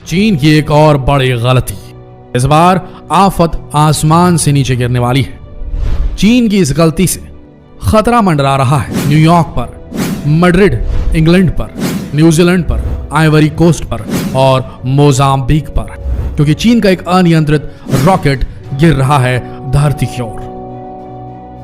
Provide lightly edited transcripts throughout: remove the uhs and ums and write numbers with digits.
चीन की एक और बड़ी गलती। इस बार आफत आसमान से नीचे गिरने वाली है। चीन की इस गलती से खतरा मंडरा रहा है न्यूयॉर्क पर, मैड्रिड इंग्लैंड पर, न्यूजीलैंड पर, आइवरी कोस्ट पर और मोजाम्बिक पर, क्योंकि चीन का एक अनियंत्रित रॉकेट गिर रहा है धरती की ओर।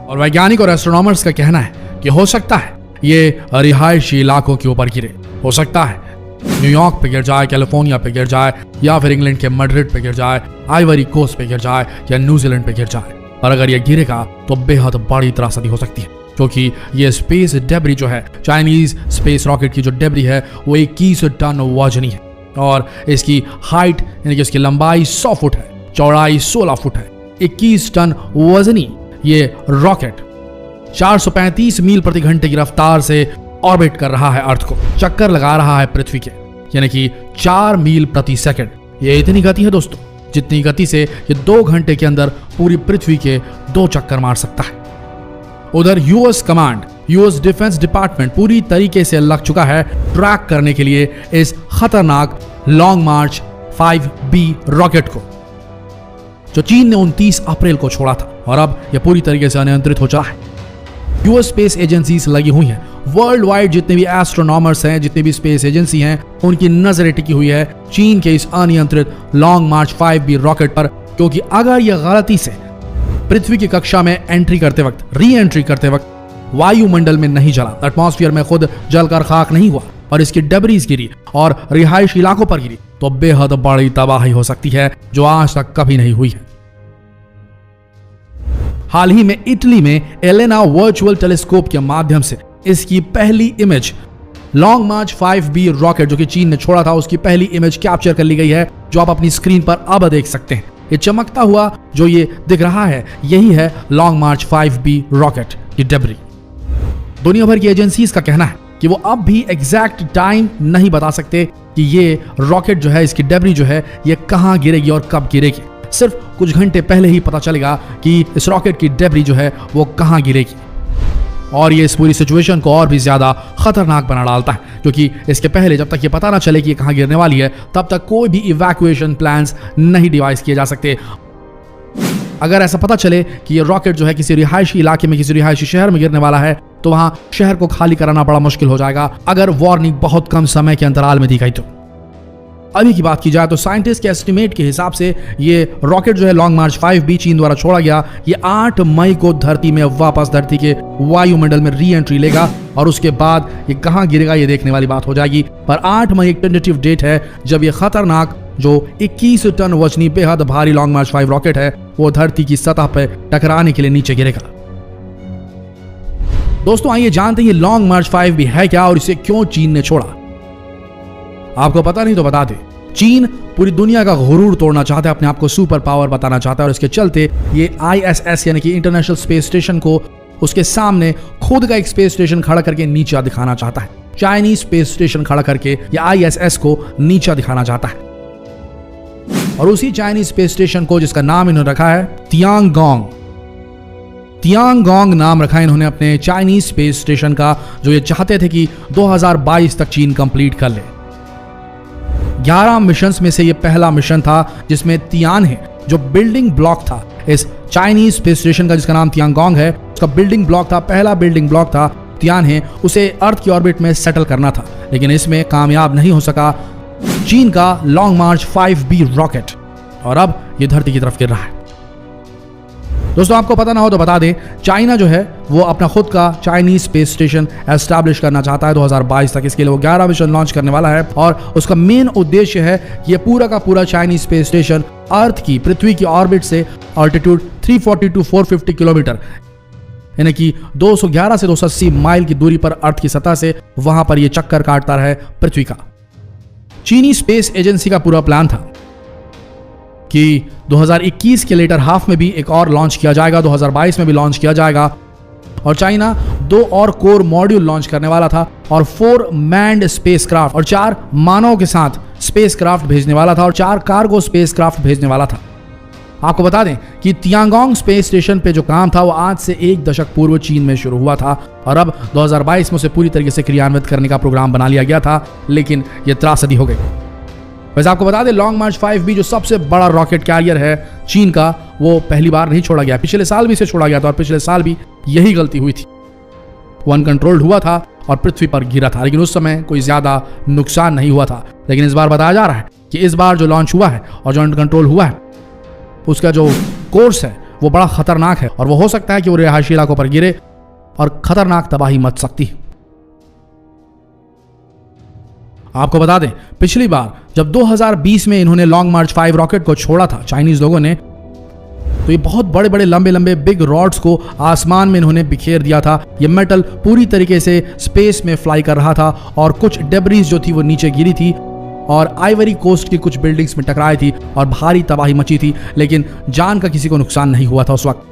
और वैज्ञानिक और एस्ट्रोनॉमर्स का कहना है कि हो सकता है ये रिहायशी इलाकों के ऊपर गिरे, हो सकता है न्यूयॉर्क पे गिर जाए, कैलिफोर्निया पे गिर जाए, या फिर इंग्लैंड के मैड्रिड पे गिर जाए, आइवरी कोस्ट पे गिर जाए, या न्यूजीलैंड पे गिर जाए। और अगर ये गिरेगा तो बेहद बड़ी त्रासदी हो सकती है, क्योंकि ये स्पेस डेब्री जो है, चाइनीज स्पेस रॉकेट की जो डेब्री है वो 21 टन वजनी है और इसकी हाइट यानी कि इसकी लंबाई 100 फुट है, चौड़ाई 16 फुट है। 21 टन वजनी ये रॉकेट 435 मील प्रति घंटे की रफ्तार से ऑर्बिट कर रहा है अर्थ को, चक्कर लगा रहा है पृथ्वी के, यानी कि 4 मील प्रति सेकंड। ये इतनी गति है दोस्तों जितनी गति से ये 2 घंटे के अंदर पूरी पृथ्वी के 2 चक्कर मार सकता है। उधर US command, US defence department पूरी तरीके से लग चुका है ट्रैक करने के लिए इस खतरनाक लॉन्ग मार्च 5B रॉकेट को, जो चीन ने 29 अप्रैल को छोड़ा था और अब यह पूरी तरीके से अनियंत्रित हो चुका है। यूएस स्पेस एजेंसीज लगी हुई हैं, वर्ल्ड वाइड जितने भी एस्ट्रोनॉमर्स हैं, जितने भी स्पेस एजेंसी हैं, उनकी नजरें टिकी हुई है चीन के इस अनियंत्रित लॉन्ग मार्च 5B रॉकेट पर, क्योंकि अगर यह गलती से पृथ्वी की कक्षा में एंट्री करते वक्त, री एंट्री करते वक्त वायुमंडल में नहीं जला, एटमॉस्फेयर में खुद जलकर खाक नहीं हुआ और इसकी डेब्रीज गिरी और रिहायशी इलाकों पर गिरी, तो बेहद बड़ी तबाही हो सकती है जो आज तक कभी नहीं हुई है। हाल ही में इटली में एलेना वर्चुअल टेलीस्कोप के माध्यम से इसकी पहली इमेज, लॉन्ग मार्च 5B रॉकेट जो कि चीन ने छोड़ा था, उसकी पहली इमेज कैप्चर कर ली गई है, जो आप अपनी स्क्रीन पर अब देख सकते हैं। ये चमकता हुआ जो ये दिख रहा है, यही है लॉन्ग मार्च 5B रॉकेट की डेब्री। दुनिया भर की एजेंसीज का कहना है कि वो अब भी एग्जैक्ट टाइम नहीं बता सकते कि ये रॉकेट जो है, इसकी डेब्री जो है, ये कहां गिरेगी और कब गिरेगी। सिर्फ कुछ घंटे पहले ही पता चलेगा कि इस रॉकेट की डेब्री जो है वो कहां गिरेगी, और ये इस पूरी सिचुएशन को और भी ज्यादा खतरनाक बना डालता है, क्योंकि इसके पहले जब तक ये पता ना चले कि ये कहां गिरने वाली है, तब तक कोई भी इवैक्यूएशन प्लान्स नहीं डिवाइस किए जा सकते। अगर ऐसा पता चले कि ये रॉकेट जो है किसी रिहायशी इलाके में, किसी रिहायशी शहर में गिरने वाला है, तो वहां शहर को खाली कराना बड़ा मुश्किल हो जाएगा, अगर वार्निंग बहुत कम समय के अंतराल में दी गई तो। अभी की बात की जाए तो साइंटिस्ट के एस्टिमेट के हिसाब से ये रॉकेट जो है लॉन्ग मार्च 5B चीन द्वारा छोड़ा गया, ये 8 मई को धरती में वापस धरती के वायुमंडल में री एंट्री लेगा, और उसके बाद ये कहां गिरेगा ये देखने वाली बात हो जाएगी। पर 8 मई एक टेंटेटिव डेट है जब ये खतरनाक जो 21 टन वजनी बेहद भारी लॉन्ग मार्च 5 रॉकेट है वो धरती की सतह पर टकराने के लिए नीचे गिरेगा। दोस्तों आइए जानते हैं ये लॉन्ग मार्च 5B है क्या और इसे क्यों चीन ने छोड़ा। आपको पता नहीं तो बता दे, चीन पूरी दुनिया का गुरूर तोड़ना चाहता है, अपने आप को सुपर पावर बताना चाहता है, और इसके चलते ये ISS यानी कि इंटरनेशनल स्पेस स्टेशन को उसके सामने खुद का एक स्पेस स्टेशन खड़ा करके नीचा दिखाना चाहता है। चाइनीज स्पेस स्टेशन खड़ा करके ये ISS को नीचा दिखाना चाहता है, और उसी चाइनीज स्पेस स्टेशन को, जिसका नाम इन्होंने रखा है तियांगोंग नाम रखा है इन्होंने अपने चाइनीज स्पेस स्टेशन का, जो ये चाहते थे कि 2022 तक चीन कंप्लीट कर ले। 11 मिशंस में से ये पहला मिशन था जिसमें तियानहे जो बिल्डिंग ब्लॉक था इस चाइनीज स्पेस स्टेशन का, जिसका नाम तियांगोंग है, उसका बिल्डिंग ब्लॉक था, पहला बिल्डिंग ब्लॉक था तियानहे, उसे अर्थ की ऑर्बिट में सेटल करना था, लेकिन इसमें कामयाब नहीं हो सका चीन का लॉन्ग मार्च 5B रॉकेट, और अब ये धरती की तरफ गिर रहा है। दोस्तों आपको पता ना हो तो बता दें, चाइना जो है वो अपना खुद का चाइनीज स्पेस स्टेशन एस्टैब्लिश करना चाहता है 2022 तक। इसके लिए वो 11 मिशन लॉन्च करने वाला है, और उसका मेन उद्देश्य है ये पूरा का पूरा चाइनीज स्पेस स्टेशन अर्थ की, पृथ्वी की ऑर्बिट से ऑल्टीट्यूड 340 to 450 किलोमीटर, यानी कि 211 से 280 माइल की दूरी पर अर्थ की सतह से वहां पर ये चक्कर काटता रहे पृथ्वी का। चीनी स्पेस एजेंसी का पूरा प्लान था कि 2021 के लेटर हाफ में भी एक और लॉन्च किया जाएगा, 2022 में भी लॉन्च किया जाएगा, और चाइना 2 और कोर मॉड्यूल लॉन्च करने वाला था, और 4 मैन्ड स्पेसक्राफ्ट और 4 मानव के साथ स्पेसक्राफ्ट भेजने वाला था, और 4 कार्गो स्पेसक्राफ्ट भेजने वाला था। आपको बता दें कि तियांगोंग स्पेस स्टेशन पे जो काम था वो आज से 1 दशक पूर्व चीन में शुरू हुआ था, और अब 2022 में उसे पूरी तरीके से क्रियान्वित करने का प्रोग्राम बना लिया गया था, लेकिन यह त्रासदी हो गई। वैसे आपको बता दें लॉन्ग मार्च 5 भी जो सबसे बड़ा रॉकेट कैरियर है चीन का, वो पहली बार नहीं छोड़ा गया, पिछले साल भी इसे छोड़ा गया था और पिछले साल भी यही गलती हुई थी। वो अनकंट्रोल्ड हुआ था और पृथ्वी पर गिरा था, लेकिन उस समय कोई ज्यादा नुकसान नहीं हुआ था। लेकिन इस बार बताया जा रहा है कि इस बार जो लॉन्च हुआ है और जो अनकंट्रोल हुआ है उसका जो कोर्स है वो बड़ा खतरनाक है और वो हो सकता है कि वो रिहायशी इलाकों पर गिरे और खतरनाक तबाही मच सकती है। आपको बता दें पिछली बार जब 2020 में इन्होंने लॉन्ग मार्च 5 रॉकेट को छोड़ा था चाइनीज लोगों ने, तो ये बहुत बड़े बड़े लंबे लंबे बिग रॉड्स को आसमान में इन्होंने बिखेर दिया था। ये मेटल पूरी तरीके से स्पेस में फ्लाई कर रहा था और कुछ डेब्रीज जो थी वो नीचे गिरी थी और आइवरी कोस्ट की कुछ बिल्डिंग्स में टकराई थी और भारी तबाही मची थी, लेकिन जान का किसी को नुकसान नहीं हुआ था उस वक्त।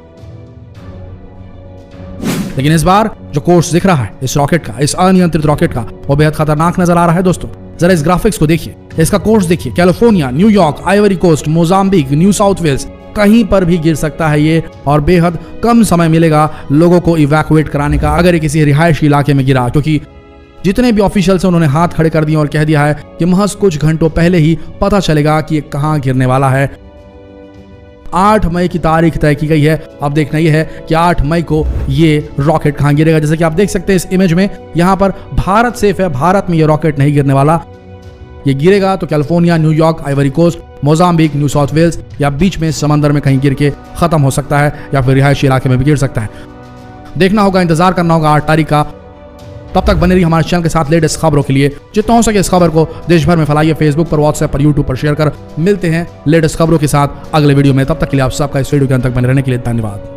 लेकिन इस बार जो कोर्स दिख रहा है इस रॉकेट का, इस अनियंत्रित रॉकेट का, वो बेहद खतरनाक नजर आ रहा है। दोस्तों जरा इस ग्राफिक्स को देखिए, इसका कोर्स देखिए, California, New York, Ivory Coast, Mozambique, New South Wales, कहीं पर भी गिर सकता है ये और बेहद कम समय मिलेगा लोगों को इवैक्यूएट कराने का अगर ये किसी रिहायशी इलाके में गिरा, क्योंकि जितने भी ऑफिशियल्स हैं उन्होंने हाथ खड़े कर दिए और कह दिया है कि महज कुछ घंटों पहले ही पता चलेगा कि ये कहां गिरने वाला है। 8 मई की तारीख तय की गई है। अब देखना यह है कि 8 मई को ये रॉकेट कहां गिरेगा। जैसे कि आप देख सकते हैं इस इमेज में, यहां पर भारत सेफ है, भारत में ये रॉकेट नहीं गिरने वाला। ये गिरेगा तो California, New York, Ivory Coast, Mozambique, New South Wales या बीच में समंदर में कहीं गिर के खत्म हो सकता है या फिर रिहायशी इलाके में भी गिर सकता है। देखना होगा, इंतजार करना होगा 8 तारीख का। तब तक बने रहिए हमारे चैनल के साथ लेटेस्ट खबरों के लिए। जितना हो सके इस खबर को देश भर में फैलाइए, फेसबुक पर, व्हाट्सएप पर, यूट्यूब पर शेयर कर। मिलते हैं लेटेस्ट खबरों के साथ अगले वीडियो में। तब तक के लिए आप सबका इस वीडियो के अंत तक बने रहने के लिए धन्यवाद।